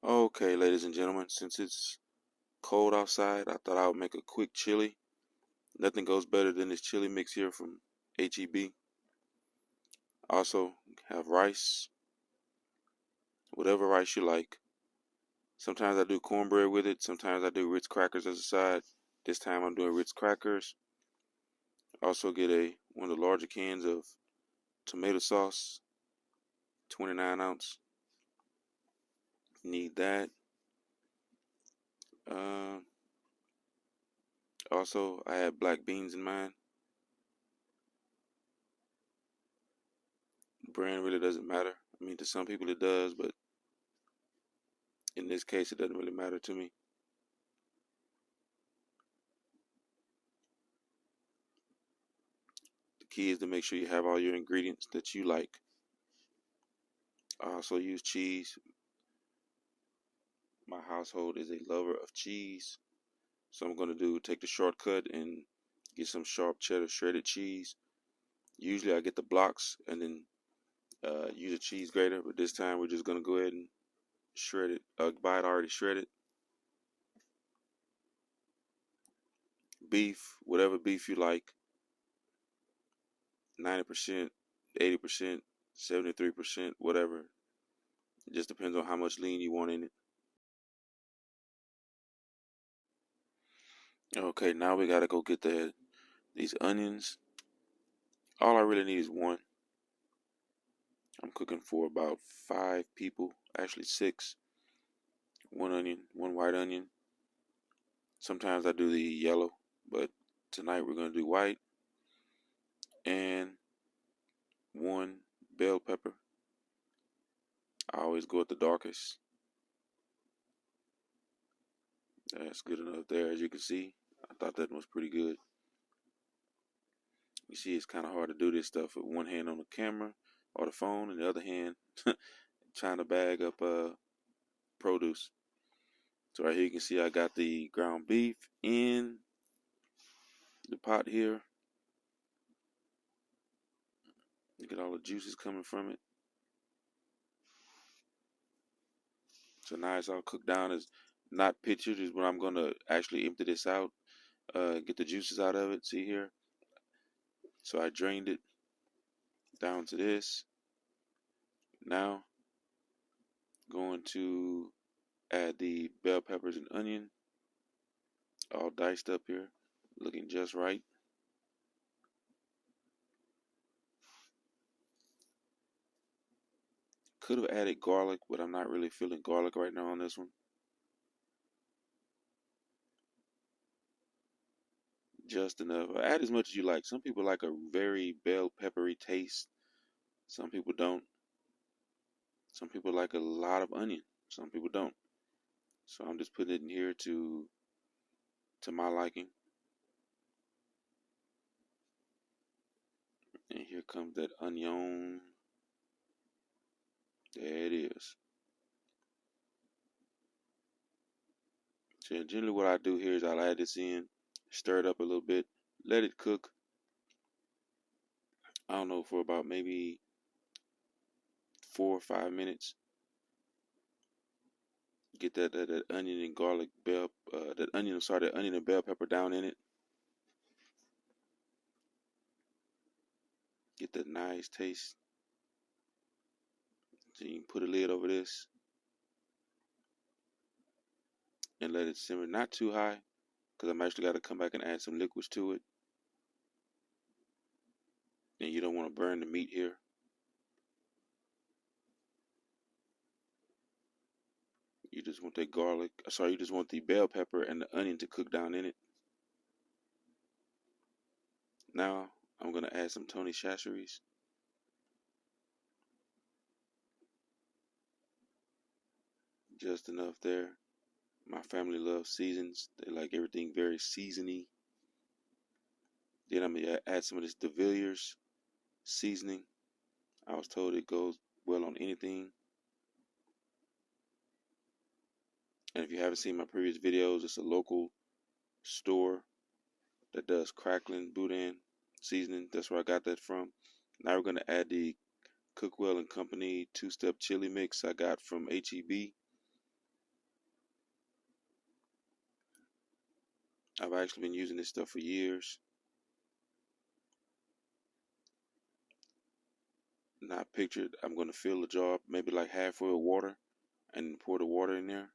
Okay, ladies and gentlemen, since it's cold outside, I thought I would make a quick chili. Nothing goes better than this chili mix here from HEB. Also, have rice, whatever rice you like. Sometimes I do cornbread with it. Sometimes I do Ritz crackers as a side. This time I'm doing Ritz crackers. Also get one of the larger cans of tomato sauce, 29 ounce. Need that. Uh, Also, I had black beans in mine. Brand really doesn't matter. I mean, to some people it does, but in this case, it doesn't really matter to me. The key is to make sure you have all your ingredients that you like. I also use cheese. My household is a lover of cheese. So I'm going to take the shortcut and get some sharp cheddar shredded cheese. Usually I get the blocks and then use a cheese grater, but this time we're just going to go ahead and shred it, buy it already shredded. Beef, whatever beef you like, 90%, 80%, 73%, whatever. It just depends on how much lean you want in it. Okay, now we gotta go get these onions. All I really need is one. I'm cooking for about 5 people, actually 6. One onion, one white onion. Sometimes I do the yellow, but tonight we're gonna do white. And one bell pepper. I always go with the darkest. That's good enough there, as you can see. I thought that was pretty good. You see, it's kind of hard to do this stuff with one hand on the camera or the phone and the other hand trying to bag up produce. So right here you can see I got the ground beef in the pot here. Look at all the juices coming from it. So now it's all cooked down. It's not pictured is when I'm going to actually empty this out, get the juices out of it. See here? So I drained it down to this. Now going to add the bell peppers and onion, all diced up here, looking just right. Could have added garlic, but I'm not really feeling garlic right now on this one. Just enough. Add as much as you like. Some people like a very bell peppery taste. Some people don't. Some people like a lot of onion. Some people don't. So I'm just putting it in here to my liking. And here comes that onion. There it is. So generally what I do here is I'll add this in, stir it up a little bit, let it cook. I don't know, for about maybe 4 or 5 minutes. Get that onion and garlic bell, that onion and bell pepper down in it. Get that nice taste. So you can put a lid over this and let it simmer, not too high, because I'm actually got to come back and add some liquids to it. And you don't want to burn the meat here. You just want that garlic, you just want the bell pepper and the onion to cook down in it. Now I'm going to add some Tony Chachere's. Just enough there. My family loves seasons. They like everything very seasony. Then I'm going to add some of this De Villiers seasoning. I was told it goes well on anything. And if you haven't seen my previous videos, it's a local store that does crackling boudin seasoning. That's where I got that from. Now we're going to add the Cookwell and Company 2-step chili mix I got from HEB. I've actually been using this stuff for years. And I pictured I'm going to fill the jar up maybe like halfway with water and pour the water in there.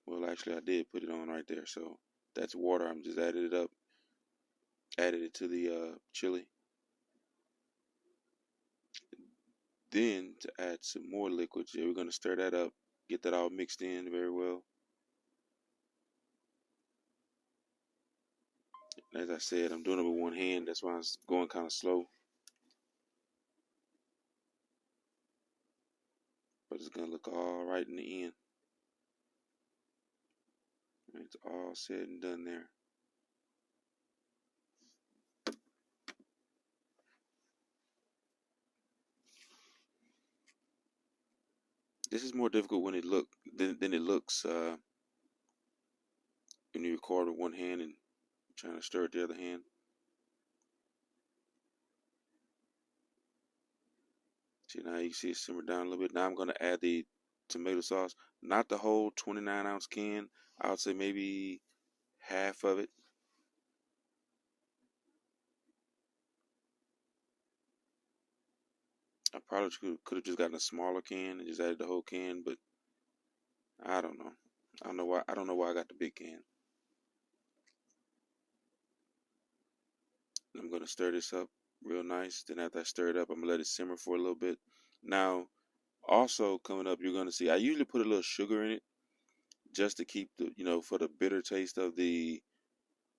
Well, actually, I did put it on right there. So that's water. I'm just added it to the chili. Then to add some more liquids, yeah, we're going to stir that up, get that all mixed in very well. As I said, I'm doing it with one hand. That's why I'm going kind of slow. But it's going to look all right in the end. It's all said and done there. This is more difficult when than it looks when you record with one hand and trying to stir with the other hand. See, now you see it simmer down a little bit. Now I'm going to add the tomato sauce. Not the whole 29-ounce can. I would say maybe half of it. I probably could have just gotten a smaller can and just added the whole can, but I don't know. I don't know why I got the big can. I'm going to stir this up real nice. Then after I stir it up, I'm going to let it simmer for a little bit. Now, also coming up, you're going to see, I usually put a little sugar in it just to keep the, for the bitter taste of the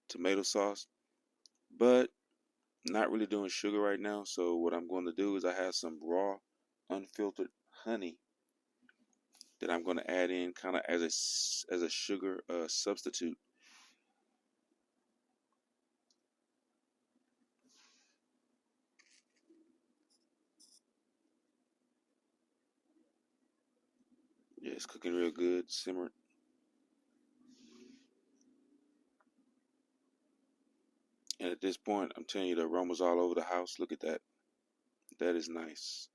tomato sauce. But not really doing sugar right now. So what I'm going to do is I have some raw, unfiltered honey that I'm going to add in kind of as a sugar substitute. Yeah, it's cooking real good, simmered. And at this point, I'm telling you, the aroma's all over the house. Look at that. That is nice.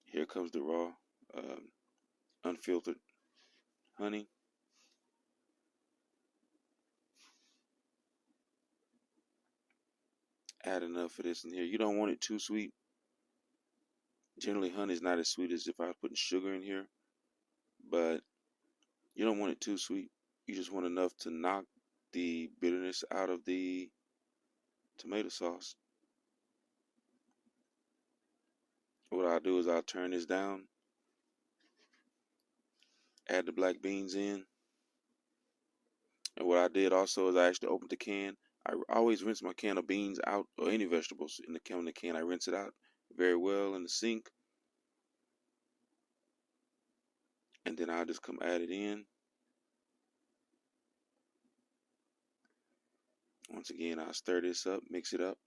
Here comes the raw, unfiltered honey. Add enough of this in here. You don't want it too sweet. Generally, honey is not as sweet as if I was putting sugar in here, but you don't want it too sweet. You just want enough to knock the bitterness out of the tomato sauce. What I'll do is I'll turn this down, add the black beans in. And what I did also is I actually opened the can. I always rinse my can of beans out, or any vegetables in the can. I rinse it out very well in the sink. And then I'll just come add it in. Once again, I'll stir this up, mix it up.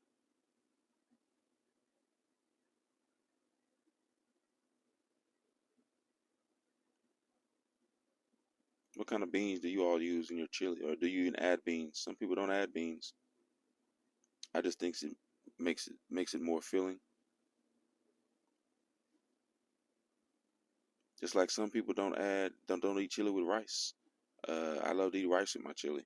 What kind of beans do you all use in your chili? Or do you even add beans? Some people don't add beans. I just think it makes it more filling. Just like some people don't eat chili with rice. I love to eat rice with my chili.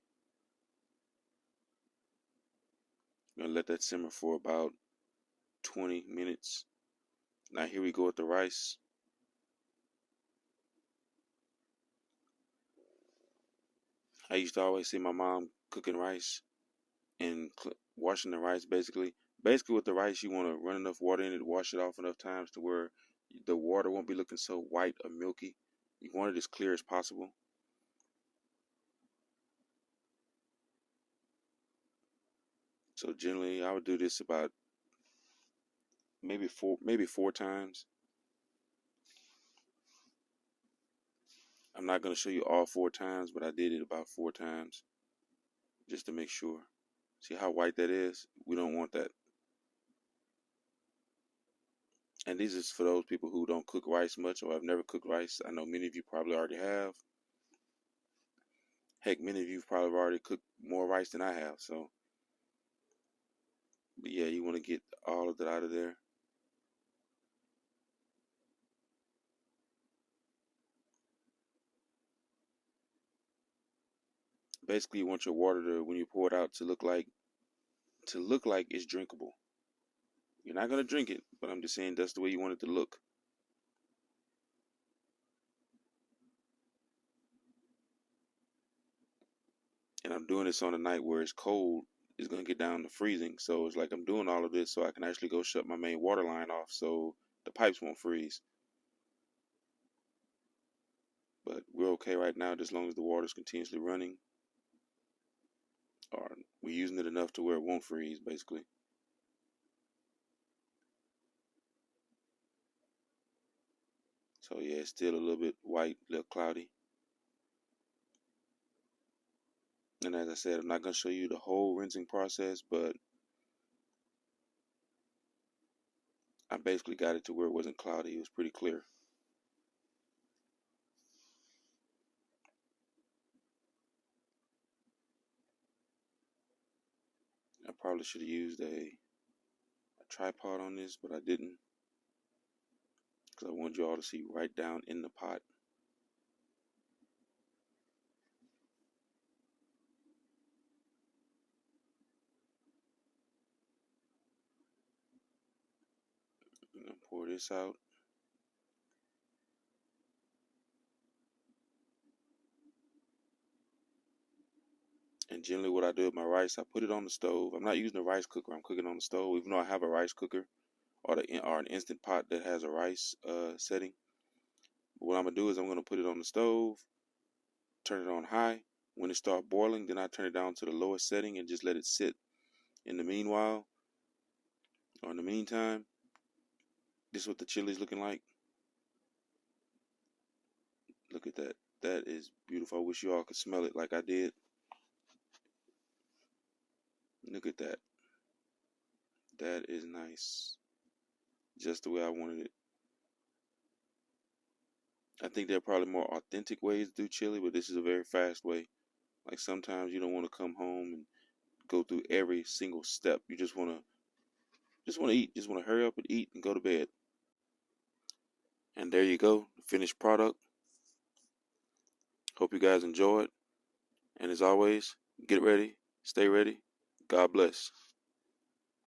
I'm gonna let that simmer for about 20 minutes. Now here we go with the rice. I used to always see my mom cooking rice and washing the rice basically. Basically with the rice, you want to run enough water in it to wash it off enough times to where the water won't be looking so white or milky. You want it as clear as possible. So generally, I would do this about maybe four times. I'm not going to show you all 4 times, but I did it about 4 times just to make sure. See how white that is? We don't want that. And this is for those people who don't cook rice much or have never cooked rice. I know many of you probably already have. Heck, many of you probably already cooked more rice than I have. So, but yeah, you want to get all of that out of there. Basically, you want your water to, when you pour it out, to look like it's drinkable. You're not gonna drink it, but I'm just saying that's the way you want it to look. And I'm doing this on a night where it's cold. It's gonna get down to freezing. So it's like I'm doing all of this so I can actually go shut my main water line off so the pipes won't freeze. But we're okay right now, as long as the water's continuously running, or we're using it enough to where it won't freeze, basically. So yeah, it's still a little bit white, a little cloudy. And as I said, I'm not gonna show you the whole rinsing process, but I basically got it to where it wasn't cloudy. It was pretty clear. I probably should have used a tripod on this, but I didn't, because I wanted you all to see right down in the pot. I'm gonna pour this out. And generally what I do with my rice, I put it on the stove. I'm not using a rice cooker. I'm cooking on the stove, even though I have a rice cooker or an instant pot that has a rice setting. But what I'm gonna do is I'm gonna put it on the stove, turn it on high. When it starts boiling, then I turn it down to the lowest setting and just let it sit. In the meanwhile, or in the meantime, this is what the chili's looking like. Look at that. That is beautiful. I wish you all could smell it like I did. Look at that. That is nice. Just the way I wanted it. I think there are probably more authentic ways to do chili, but this is a very fast way. Like sometimes you don't want to come home and go through every single step. You just want to eat. Just want to hurry up and eat and go to bed. And there you go, the finished product. Hope you guys enjoyed. And as always, get ready, stay ready. God bless.